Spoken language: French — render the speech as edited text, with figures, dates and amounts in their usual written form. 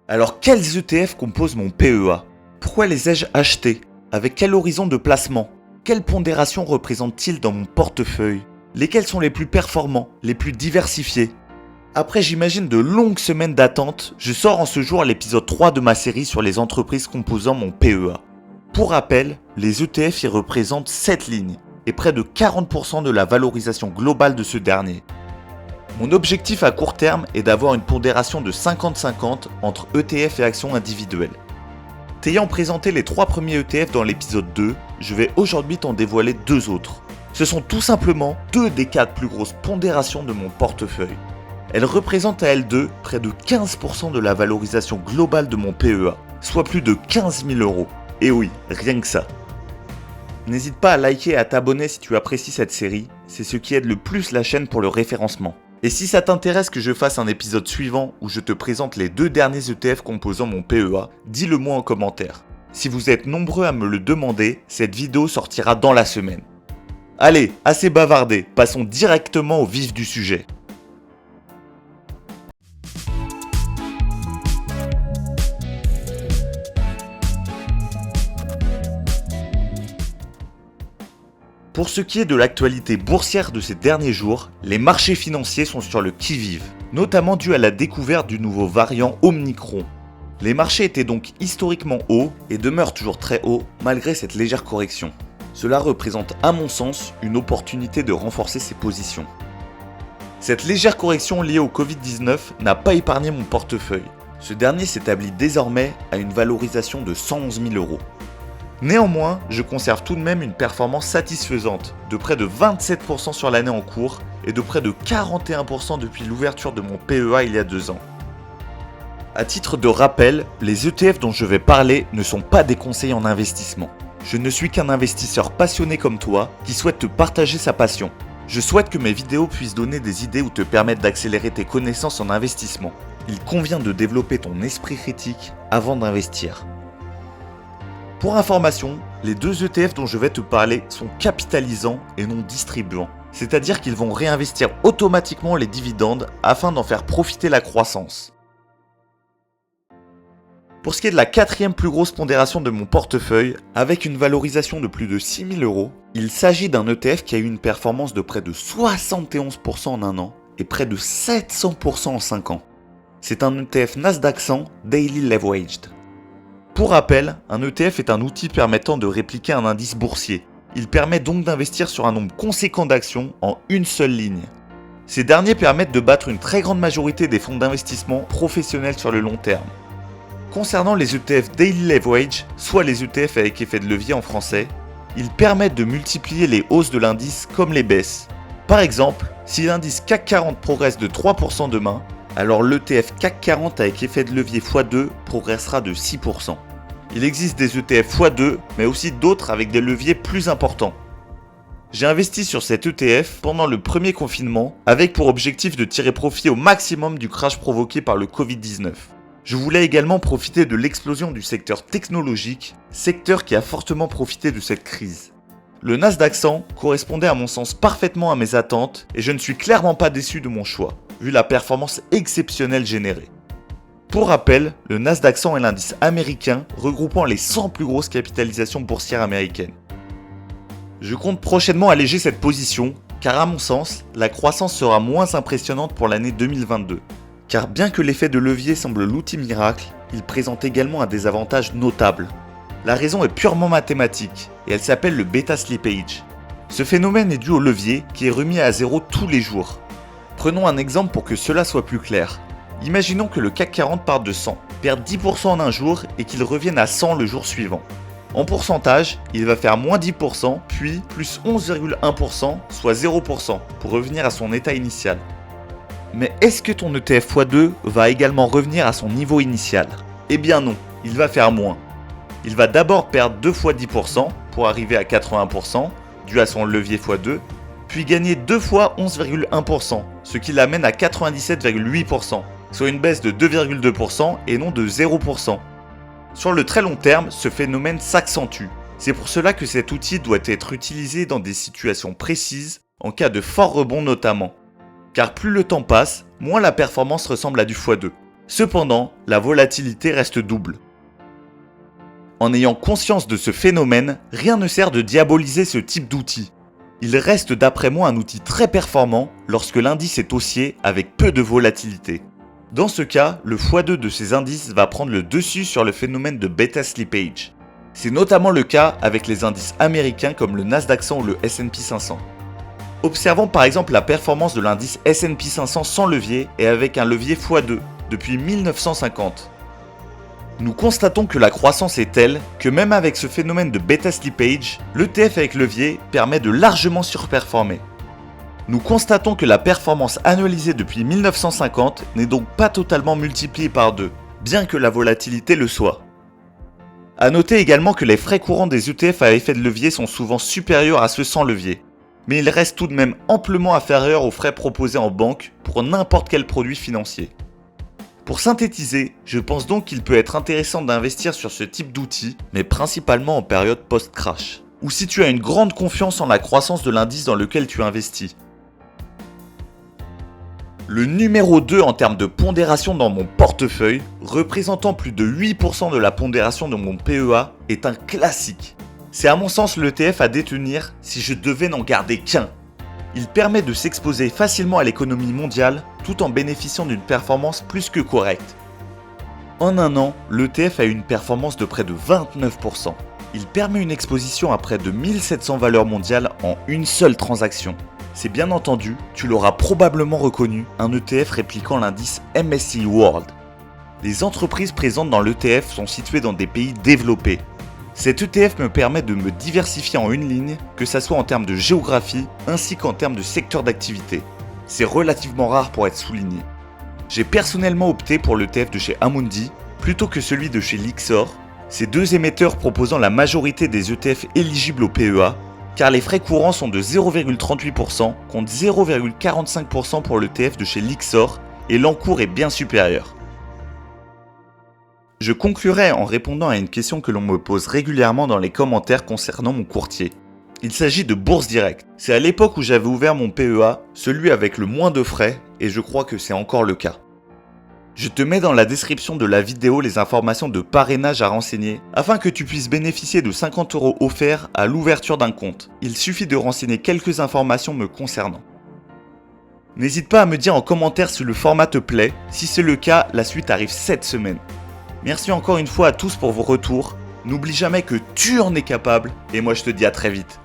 Alors quels ETF composent mon PEA? Pourquoi les ai-je achetés? Avec quel horizon de placement? Quelle pondération représentent-ils dans mon portefeuille? Lesquels sont les plus performants, les plus diversifiés? Après j'imagine de longues semaines d'attente, je sors en ce jour l'épisode 3 de ma série sur les entreprises composant mon PEA. Pour rappel, les ETF y représentent 7 lignes et près de 40% de la valorisation globale de ce dernier. Mon objectif à court terme est d'avoir une pondération de 50-50 entre ETF et actions individuelles. T'ayant présenté les 3 premiers ETF dans l'épisode 2, je vais aujourd'hui t'en dévoiler 2 autres. Ce sont tout simplement 2 des 4 plus grosses pondérations de mon portefeuille. Elles représentent à elles deux près de 15% de la valorisation globale de mon PEA, soit plus de 15 000 €. Et oui, rien que ça. N'hésite pas à liker et à t'abonner si tu apprécies cette série, c'est ce qui aide le plus la chaîne pour le référencement. Et si ça t'intéresse que je fasse un épisode suivant où je te présente les 2 derniers ETF composant mon PEA, dis-le moi en commentaire. Si vous êtes nombreux à me le demander, cette vidéo sortira dans la semaine. Allez, assez bavardé, passons directement au vif du sujet. Pour ce qui est de l'actualité boursière de ces derniers jours, les marchés financiers sont sur le qui-vive, notamment dû à la découverte du nouveau variant Omicron. Les marchés étaient donc historiquement hauts et demeurent toujours très hauts malgré cette légère correction. Cela représente à mon sens une opportunité de renforcer ses positions. Cette légère correction liée au Covid-19 n'a pas épargné mon portefeuille. Ce dernier s'établit désormais à une valorisation de 111 000 €. Néanmoins, je conserve tout de même une performance satisfaisante, de près de 27% sur l'année en cours et de près de 41% depuis l'ouverture de mon PEA il y a 2 ans. À titre de rappel, les ETF dont je vais parler ne sont pas des conseils en investissement. Je ne suis qu'un investisseur passionné comme toi qui souhaite te partager sa passion. Je souhaite que mes vidéos puissent donner des idées ou te permettre d'accélérer tes connaissances en investissement. Il convient de développer ton esprit critique avant d'investir. Pour information, les 2 ETF dont je vais te parler sont capitalisants et non distribuants, c'est-à-dire qu'ils vont réinvestir automatiquement les dividendes afin d'en faire profiter la croissance. Pour ce qui est de la 4e plus grosse pondération de mon portefeuille, avec une valorisation de plus de 6 000 €, il s'agit d'un ETF qui a eu une performance de près de 71% en 1 an et près de 700% en 5 ans. C'est un ETF Nasdaq 100 Daily Leveraged. Pour rappel, un ETF est un outil permettant de répliquer un indice boursier. Il permet donc d'investir sur un nombre conséquent d'actions en une seule ligne. Ces derniers permettent de battre une très grande majorité des fonds d'investissement professionnels sur le long terme. Concernant les ETF Daily Leverage, soit les ETF avec effet de levier en français, ils permettent de multiplier les hausses de l'indice comme les baisses. Par exemple, si l'indice CAC 40 progresse de 3% demain, alors l'ETF CAC 40 avec effet de levier x2 progressera de 6%. Il existe des ETF x2, mais aussi d'autres avec des leviers plus importants. J'ai investi sur cet ETF pendant le premier confinement, avec pour objectif de tirer profit au maximum du crash provoqué par le Covid-19. Je voulais également profiter de l'explosion du secteur technologique, secteur qui a fortement profité de cette crise. Le Nasdaq 100 correspondait à mon sens parfaitement à mes attentes et je ne suis clairement pas déçu de mon choix, vu la performance exceptionnelle générée. Pour rappel, le Nasdaq 100 est l'indice américain regroupant les 100 plus grosses capitalisations boursières américaines. Je compte prochainement alléger cette position, car à mon sens, la croissance sera moins impressionnante pour l'année 2022. Car bien que l'effet de levier semble l'outil miracle, il présente également un désavantage notable. La raison est purement mathématique, et elle s'appelle le beta slippage. Ce phénomène est dû au levier qui est remis à 0 tous les jours. Prenons un exemple pour que cela soit plus clair. Imaginons que le CAC 40 parte de 100, perde 10% en un jour et qu'il revienne à 100 le jour suivant. En pourcentage, il va faire moins 10%, puis plus 11,1%, soit 0%, pour revenir à son état initial. Mais est-ce que ton ETF x2 va également revenir à son niveau initial? Eh bien non, il va faire moins. Il va d'abord perdre 2 fois 10% pour arriver à 80%, dû à son levier x2, puis gagner 2 fois 11,1%, ce qui l'amène à 97,8%, soit une baisse de 2,2% et non de 0%. Sur le très long terme, ce phénomène s'accentue. C'est pour cela que cet outil doit être utilisé dans des situations précises, en cas de fort rebond notamment. Car plus le temps passe, moins la performance ressemble à du x2. Cependant, la volatilité reste double. En ayant conscience de ce phénomène, rien ne sert de diaboliser ce type d'outil. Il reste d'après moi un outil très performant lorsque l'indice est haussier avec peu de volatilité. Dans ce cas, le x2 de ces indices va prendre le dessus sur le phénomène de beta slippage. C'est notamment le cas avec les indices américains comme le Nasdaq 100 ou le S&P 500. Observons par exemple la performance de l'indice S&P 500 sans levier et avec un levier x2 depuis 1950. Nous constatons que la croissance est telle que même avec ce phénomène de beta slippage, l'ETF avec levier permet de largement surperformer. Nous constatons que la performance annualisée depuis 1950 n'est donc pas totalement multipliée par 2, bien que la volatilité le soit. A noter également que les frais courants des ETF à effet de levier sont souvent supérieurs à ceux sans levier, mais ils restent tout de même amplement inférieurs aux frais proposés en banque pour n'importe quel produit financier. Pour synthétiser, je pense donc qu'il peut être intéressant d'investir sur ce type d'outils, mais principalement en période post-crash, ou si tu as une grande confiance en la croissance de l'indice dans lequel tu investis. Le numéro 2 en termes de pondération dans mon portefeuille, représentant plus de 8% de la pondération de mon PEA, est un classique. C'est à mon sens l'ETF à détenir si je devais n'en garder qu'un. Il permet de s'exposer facilement à l'économie mondiale tout en bénéficiant d'une performance plus que correcte. En un an, l'ETF a eu une performance de près de 29%. Il permet une exposition à près de 1700 valeurs mondiales en une seule transaction. C'est bien entendu, tu l'auras probablement reconnu, un ETF répliquant l'indice MSCI World. Les entreprises présentes dans l'ETF sont situées dans des pays développés. Cet ETF me permet de me diversifier en une ligne, que ce soit en termes de géographie ainsi qu'en termes de secteur d'activité. C'est relativement rare pour être souligné. J'ai personnellement opté pour l'ETF de chez Amundi plutôt que celui de chez Lyxor, ces deux émetteurs proposant la majorité des ETF éligibles au PEA, car les frais courants sont de 0,38% contre 0,45% pour l'ETF de chez Lyxor et l'encours est bien supérieur. Je conclurai en répondant à une question que l'on me pose régulièrement dans les commentaires concernant mon courtier. Il s'agit de Bourse Direct. C'est à l'époque où j'avais ouvert mon PEA, celui avec le moins de frais, et je crois que c'est encore le cas. Je te mets dans la description de la vidéo les informations de parrainage à renseigner afin que tu puisses bénéficier de 50 € offerts à l'ouverture d'un compte. Il suffit de renseigner quelques informations me concernant. N'hésite pas à me dire en commentaire si le format te plaît, si c'est le cas, la suite arrive cette semaine. Merci encore une fois à tous pour vos retours, n'oublie jamais que tu en es capable et moi je te dis à très vite.